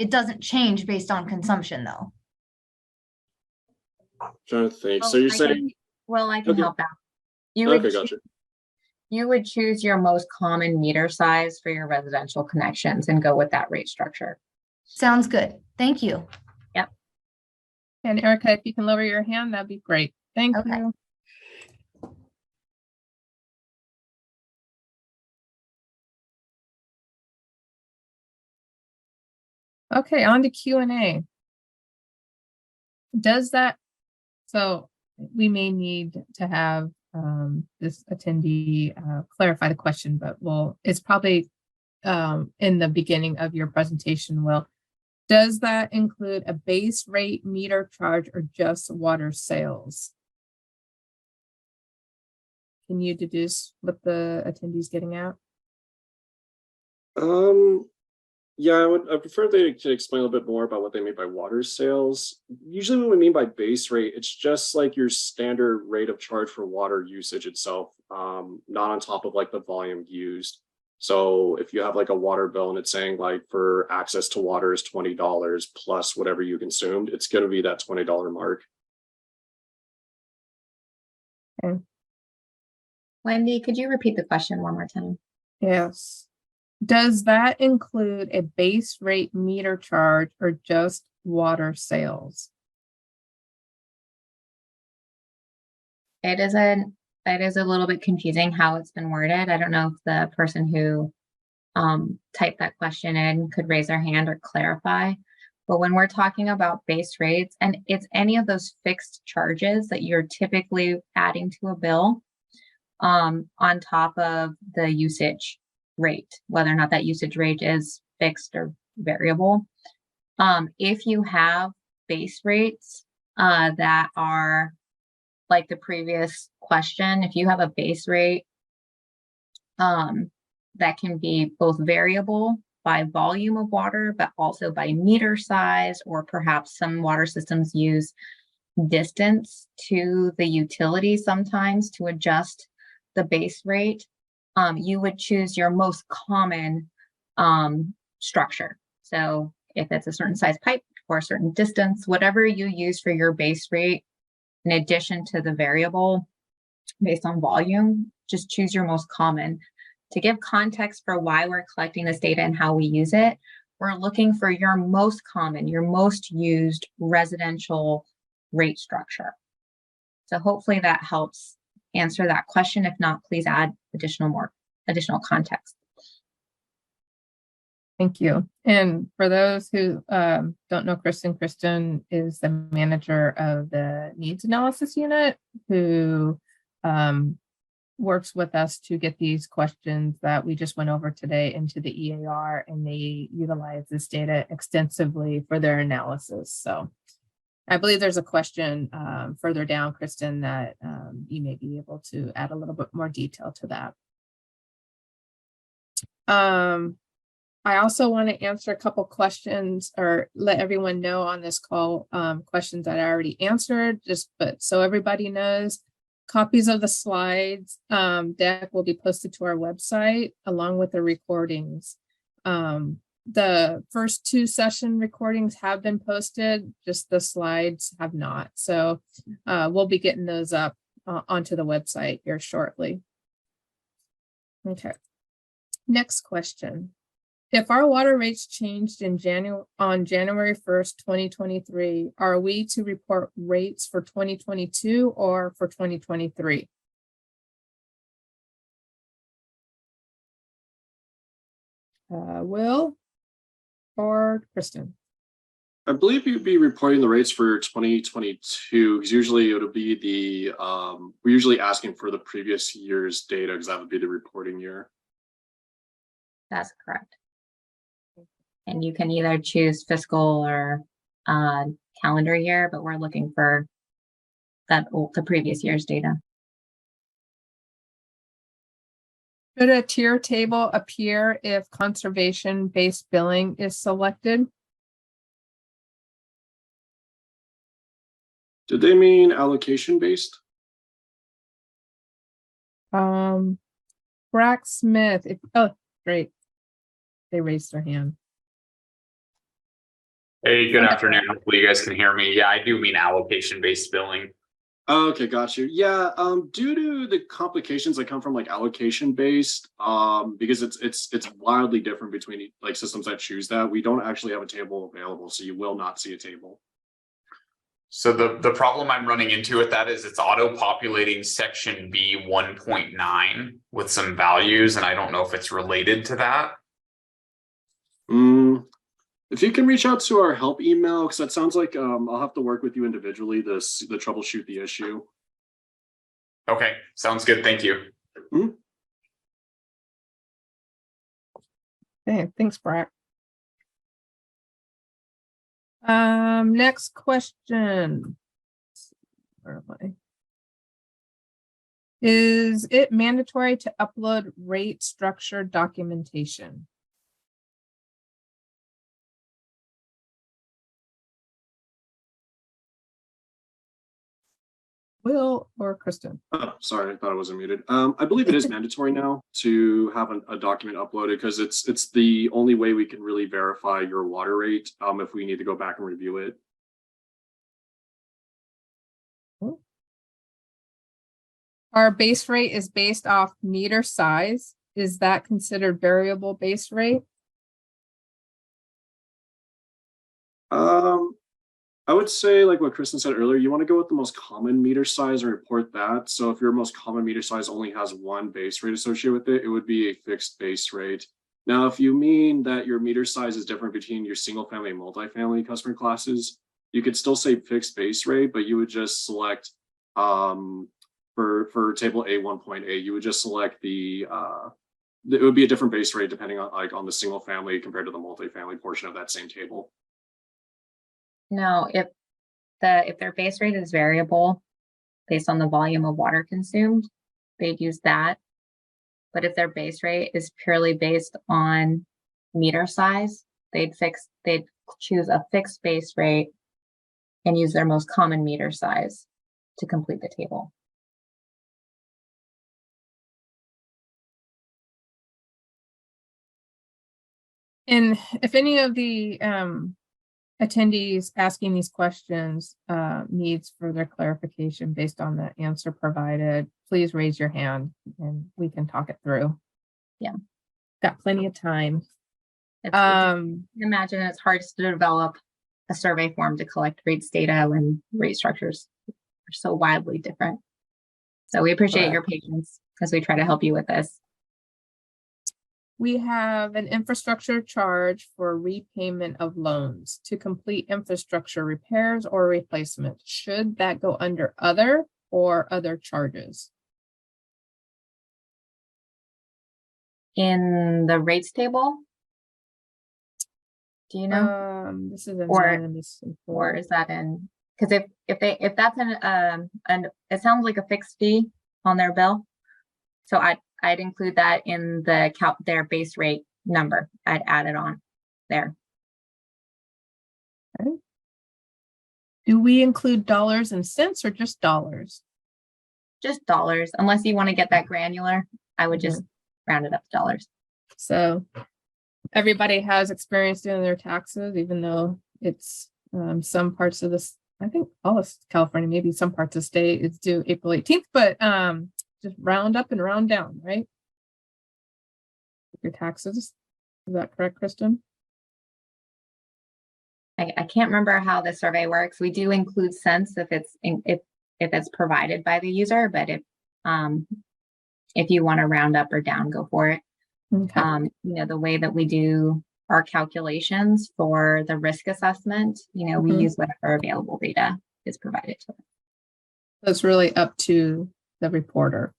doesn't change based on consumption though.
Trying to think. So you're saying,
I can help out.
gotcha.
You would choose your most common meter size for your residential connections and go with that rate structure.
Sounds good. Thank you.
Yep.
And Erica, if you can lower your hand, that'd be great. Thank you. Okay, on to Q&A. So we may need to have this attendee clarify the question, but it's probably in the beginning of your presentation, Will. Does that include a base rate meter charge or just water sales? Can you deduce what the attendee's getting at?
Yeah, I prefer they to explain a little bit more about what they mean by water sales. Usually what we mean by base rate, it's just like your standard rate of charge for water usage itself, not on top of like the volume used. So if you have like a water bill and it's saying like for access to water is $20 plus whatever you consumed, it's going to be that $20 mark.
Wendy, could you repeat the question one more time?
Yes. Does that include a base rate meter charge or just water sales?
It is a little bit confusing how it's been worded. I don't know if the person who typed that question in could raise their hand or clarify. But when we're talking about base rates, and it's any of those fixed charges that you're typically adding to a bill on top of the usage rate, whether or not that usage rate is fixed or variable. If you have base rates that are like the previous question, if you have a base rate that can be both variable by volume of water, but also by meter size, or perhaps some water systems use distance to the utility sometimes to adjust the base rate, you would choose your most common structure. So if it's a certain size pipe or a certain distance, whatever you use for your base rate, in addition to the variable based on volume, just choose your most common. To give context for why we're collecting this data and how we use it, we're looking for your most common, your most used residential rate structure. So hopefully that helps answer that question. If not, please add additional context.
Thank you. And for those who don't know Kristen is the manager of the needs analysis unit who works with us to get these questions that we just went over today into the eAR, and they utilize this data extensively for their analysis. So I believe there's a question further down, Kristen, that you may be able to add a little bit more detail to that. I also want to answer a couple questions or let everyone know on this call questions that I already answered, but so everybody knows. Copies of the slides deck will be posted to our website along with the recordings. The first 2 session recordings have been posted, just the slides have not. So we'll be getting those up onto the website here shortly. Okay. Next question. If our water rates changed on January 1st, 2023, are we to report rates for 2022 or for 2023? Will or Kristen?
I believe you'd be reporting the rates for 2022 because usually it'll be the we're usually asking for the previous year's data because that would be the reporting year.
That's correct. And you can either choose fiscal or calendar year, but we're looking for the previous year's data.
Should a tier table appear if conservation-based billing is selected?
Did they mean allocation based?
Brack Smith. Oh, great. They raised their hand.
Hey, good afternoon. Hopefully you guys can hear me. Yeah, I do mean allocation-based billing.
Okay, got you. Yeah, due to the complications that come from like allocation-based, because it's wildly different between like systems that choose that, we don't actually have a table available, so you will not see a table.
So the problem I'm running into with that is it's auto-populating section B 1.9 with some values, and I don't know if it's related to that.
If you can reach out to our help email, because that sounds like I'll have to work with you individually to troubleshoot the issue.
Okay, sounds good. Thank you.
Okay, thanks, Brack. Next question. Where am I? Is it mandatory to upload rate structure documentation? Will or Kristen?
Oh, sorry, I thought I wasn't muted. I believe it is mandatory now to have a document uploaded because it's the only way we can really verify your water rate if we need to go back and review it.
Our base rate is based off meter size. Is that considered variable base rate?
I would say, like what Kristen said earlier, you want to go with the most common meter size and report that. So if your most common meter size only has one base rate associated with it, it would be a fixed base rate. Now, if you mean that your meter size is different between your single family and multifamily customer classes, you could still say fixed base rate, but you would just select for table A 1.8, you would just select the it would be a different base rate depending on on the single family compared to the multifamily portion of that same table.
No, if their base rate is variable based on the volume of water consumed, they'd use that. But if their base rate is purely based on meter size, they'd choose a fixed base rate and use their most common meter size to complete the table.
And if any of the attendees asking these questions needs further clarification based on the answer provided, please raise your hand and we can talk it through.
Yeah.
Got plenty of time.
Imagine it's hard to develop a survey form to collect rates data when rate structures are so wildly different. So we appreciate your patience as we try to help you with this.
We have an infrastructure charge for repayment of loans to complete infrastructure repairs or replacement. Should that go under other or other charges?
In the rates table? Do you know?
This is an
or is that in, because if that's an it sounds like a fixed fee on their bill. So I'd include that in their base rate number. I'd add it on there.
Okay. Do we include dollars and cents or just dollars?
Just dollars, unless you want to get that granular. I would just round it up to dollars.
So everybody has experience doing their taxes, even though it's some parts of this, I think all of California, maybe some parts of the state, it's due April 18th, but just round up and round down, right? Your taxes. Is that correct, Kristen?
I can't remember how the survey works. We do include cents if it's provided by the user, but if you want to round up or down, go for it.
Okay.
The way that we do our calculations for the risk assessment, we use whatever available data is provided to us.
That's really up to the reporter.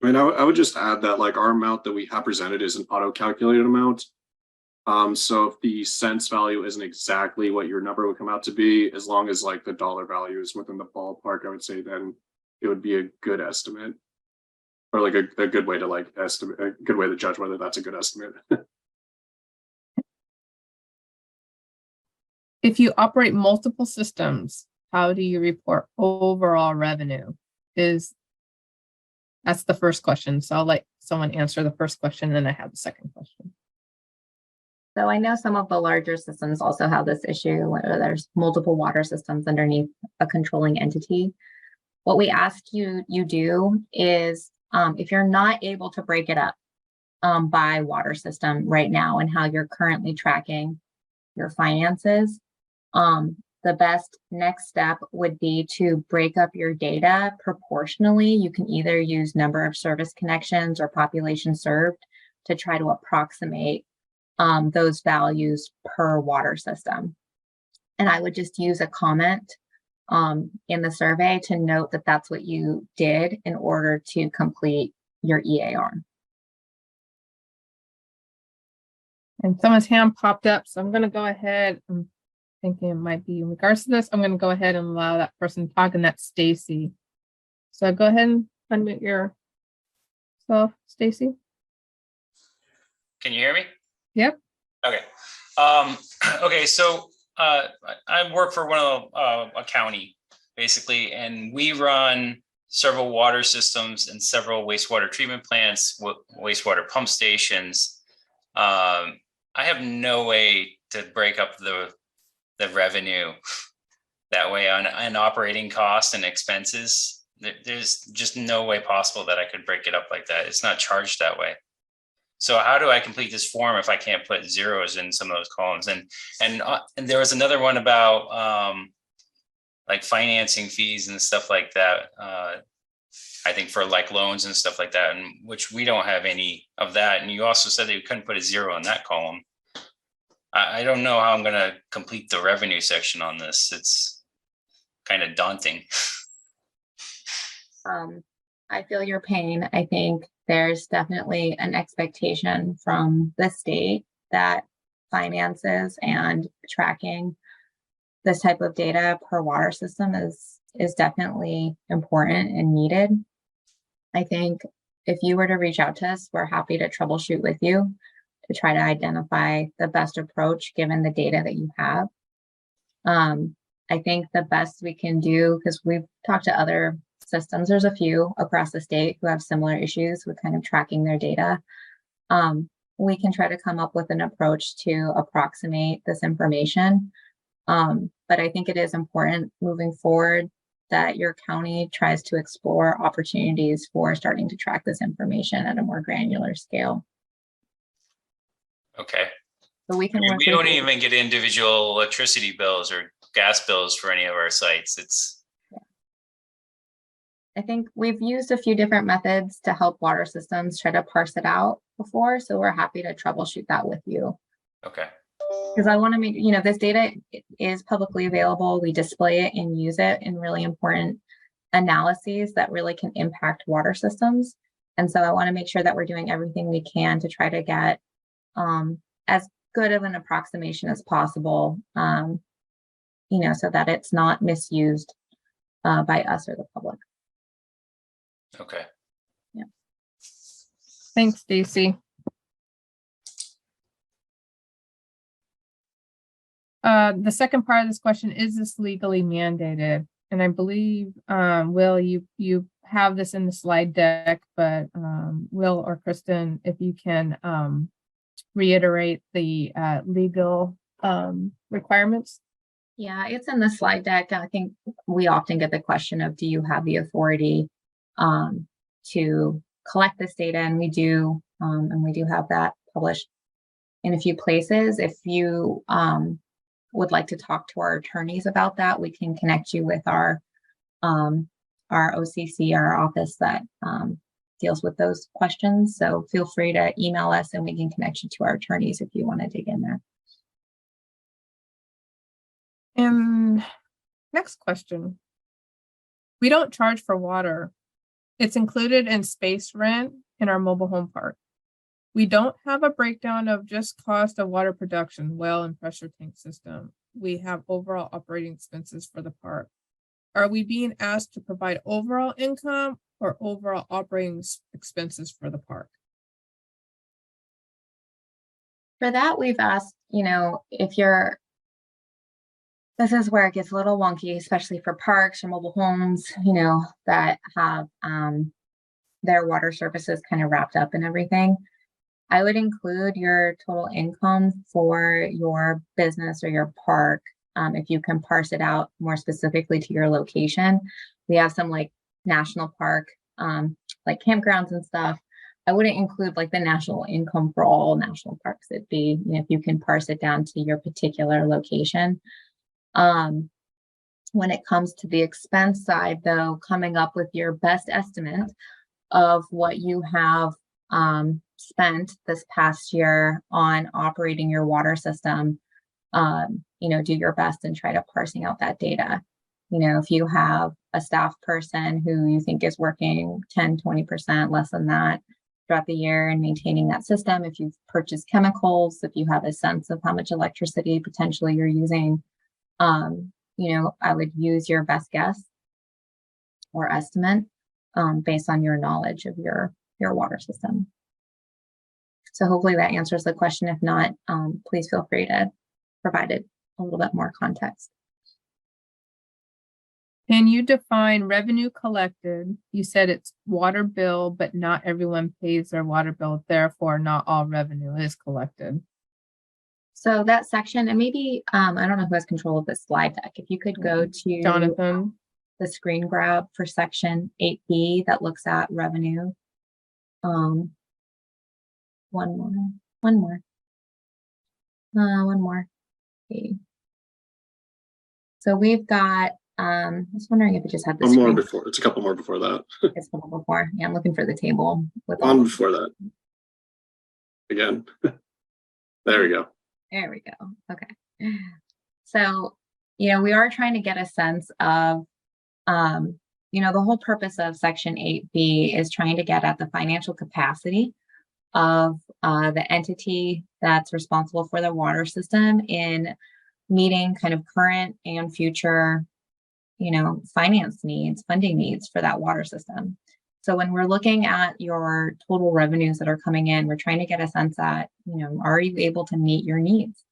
I mean, I would just add that like our amount that we have presented is an auto-calculated amount. So if the cents value isn't exactly what your number would come out to be, as long as like the dollar value is within the ballpark, I would say then it would be a good estimate. Or like a good way to like estimate, a good way to judge whether that's a good estimate.
If you operate multiple systems, how do you report overall revenue? That's the first question. So I'll let someone answer the first question, and then I have the second question.
So I know some of the larger systems also have this issue where there's multiple water systems underneath a controlling entity. What we ask you do is if you're not able to break it up by water system right now and how you're currently tracking your finances, the best next step would be to break up your data proportionally. You can either use number of service connections or population served to try to approximate those values per water system. And I would just use a comment in the survey to note that that's what you did in order to complete your eAR.
And someone's hand popped up, so I'm going to go ahead. I'm thinking it might be in regards to this. I'm going to go ahead and allow that person to talk, and that's Stacy. So go ahead and unmute yourself, Stacy.
Can you hear me?
Yep.
Okay. Okay. So I work for one of a county, basically, and we run several water systems and several wastewater treatment plants, wastewater pump stations. I have no way to break up the revenue that way on operating costs and expenses. There's just no way possible that I could break it up like that. It's not charged that way. So how do I complete this form if I can't put zeros in some of those columns? And there was another one about like financing fees and stuff like that. I think for like loans and stuff like that, and which we don't have any of that. And you also said that you couldn't put a zero in that column. I don't know how I'm going to complete the revenue section on this. It's kind of daunting.
I feel your pain. I think there's definitely an expectation from the state that finances and tracking this type of data per water system is definitely important and needed. I think if you were to reach out to us, we're happy to troubleshoot with you to try to identify the best approach given the data that you have. I think the best we can do, because we've talked to other systems, there's a few across the state who have similar issues with kind of tracking their data. We can try to come up with an approach to approximate this information. But I think it is important moving forward that your county tries to explore opportunities for starting to track this information at a more granular scale.
Okay.
So we can work
We
with
don't
you.
even get individual electricity bills or gas bills for any of our sites. It's
I think we've used a few different methods to help water systems try to parse it out before, so we're happy to troubleshoot that with you.
okay.
Because I want to make, this data is publicly available. We display it and use it in really important analyses that really can impact water systems. And so I want to make sure that we're doing everything we can to try to get as good of an approximation as possible, so that it's not misused by us or the public.
Okay.
Yeah.
Thanks, Stacy. The second part of this question, is this legally mandated? And I believe, Will, you have this in the slide deck, but Will or Kristen, if you can reiterate the legal requirements.
Yeah, it's in the slide deck. I think we often get the question of, do you have the authority to collect this data? And we do have that published in a few places. If you would like to talk to our attorneys about that, we can connect you with our OCC, our office that deals with those questions. So feel free to email us and we can connect you to our attorneys if you want to dig in there.
And next question. We don't charge for water. It's included in space rent in our mobile home park. We don't have a breakdown of just cost of water production, well and pressure tank system. We have overall operating expenses for the park. Are we being asked to provide overall income or overall operating expenses for the park?
For that, we've asked, this is where it gets a little wonky, especially for parks or mobile homes, that have their water services kind of wrapped up in everything. I would include your total income for your business or your park. If you can parse it out more specifically to your location. We have some like national park, like campgrounds and stuff. I wouldn't include like the national income for all national parks. It'd be, if you can parse it down to your particular location. When it comes to the expense side, though, coming up with your best estimate of what you have spent this past year on operating your water system, do your best and try to parsing out that data. If you have a staff person who you think is working 10, 20% less than that throughout the year and maintaining that system, if you've purchased chemicals, if you have a sense of how much electricity potentially you're using, I would use your best guess or estimate based on your knowledge of your water system. So hopefully that answers the question. If not, please feel free to provide it a little bit more context.
Can you define revenue collected? You said it's water bill, but not everyone pays their water bill, therefore not all revenue is collected.
So that section, and maybe, I don't know who has control of this slide deck. If you could go to
Jonathan,
the screen grab for section 8B that looks at revenue. One more. Okay. So we've got, I was wondering if it just had the
One more
screen.
before. It's a couple more before that.
It's a couple before. Yeah, I'm looking for the table with all.
One before that. Again. There we go.
There we go. Okay. So, you know, we are trying to get a sense of, you know, the whole purpose of section 8B is trying to get at the financial capacity of the entity that's responsible for the water system in meeting kind of current and future, you know, finance needs, funding needs for that water system. So when we're looking at your total revenues that are coming in, we're trying to get a sense that, you know, are you able to meet your needs?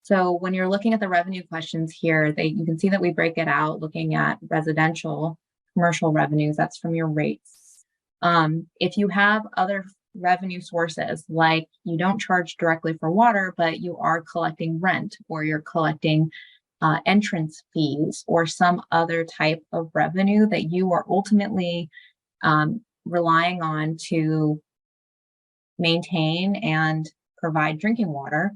So when you're looking at the revenue questions here, you can see that we break it out looking at residential, commercial revenues, that's from your rates. If you have other revenue sources, like you don't charge directly for water, but you are collecting rent, or you're collecting entrance fees, or some other type of revenue that you are ultimately relying on to maintain and provide drinking water,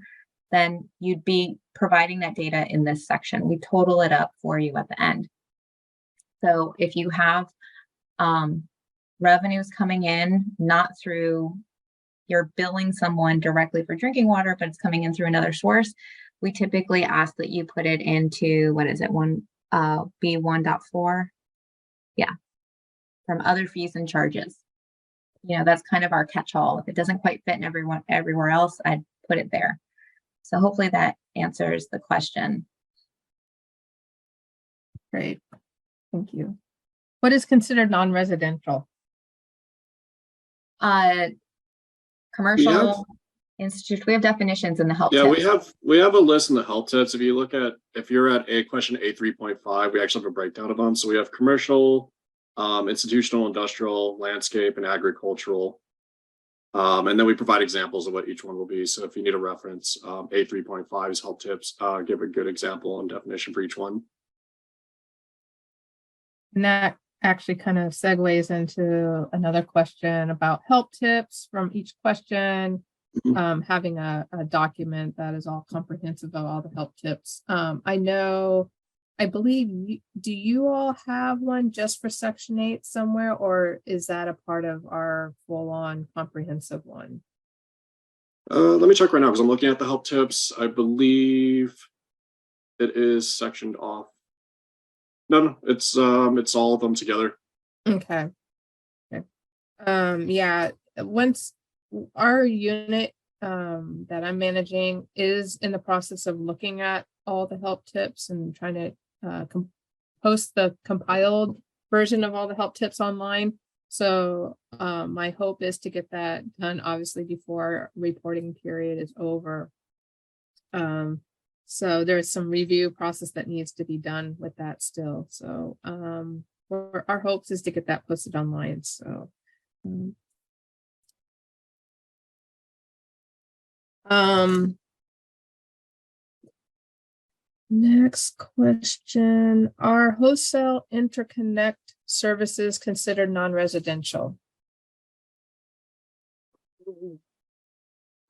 then you'd be providing that data in this section. We total it up for you at the end. So if you have revenues coming in, not through, you're billing someone directly for drinking water, but it's coming in through another source, we typically ask that you put it into, what is it, B1.4? Yeah, from other fees and charges. You know, that's kind of our catch-all. If it doesn't quite fit in everywhere else, I'd put it there. So hopefully that answers the question.
great. Thank you. What is considered non-residential?
Commercial, institute, we have definitions in the help
Yeah,
tips.
we have a list in the help tips. If you're at a question A3.5, we actually have a breakdown of them. So we have commercial, institutional, industrial, landscape, and agricultural. And then we provide examples of what each one will be. So if you need a reference, A3.5 is help tips, give a good example and definition for each one.
And that actually kind of segues into another question about help tips from each question. Having a document that is all comprehensive of all the help tips. I believe, do you all have one just for section 8 somewhere, or is that a part of our full-on comprehensive one?
Let me check right now because I'm looking at the help tips. I believe it is sectioned off. No, it's all of them together.
Okay. Yeah, once our unit that I'm managing is in the process of looking at all the help tips and trying to post the compiled version of all the help tips online. So my hope is to get that done, obviously, before reporting period is over. So there's some review process that needs to be done with that still. So our hopes is to get that posted online. So next question, are wholesale interconnect services considered non-residential?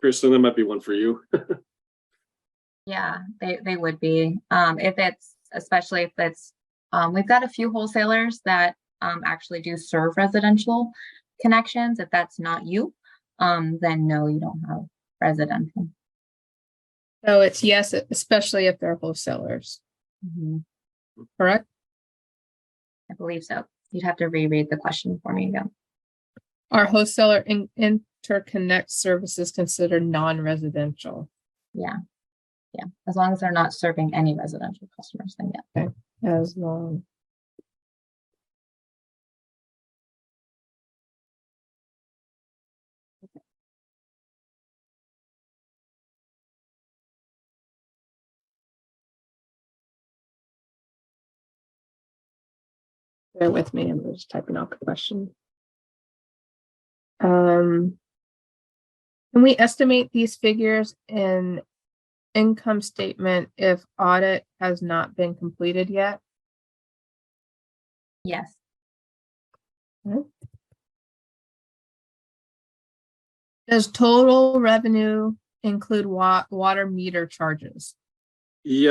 Kristen, that might be one for you.
Yeah, they would be. If it's, especially if it's, we've got a few wholesalers that actually do serve residential connections. If that's not you, then no, you don't have residential.
So it's yes, especially if they're wholesalers. Correct?
I believe so. You'd have to reread the question for me again.
Are wholesaler interconnect services considered non-residential?
Yeah. As long as they're not serving any residential customers, then yeah.
Okay. As long Bear with me, I'm just typing out the question. Can we estimate these figures in income statement if audit has not been completed yet?
Yes.
Does total revenue include water meter charges?
Yeah,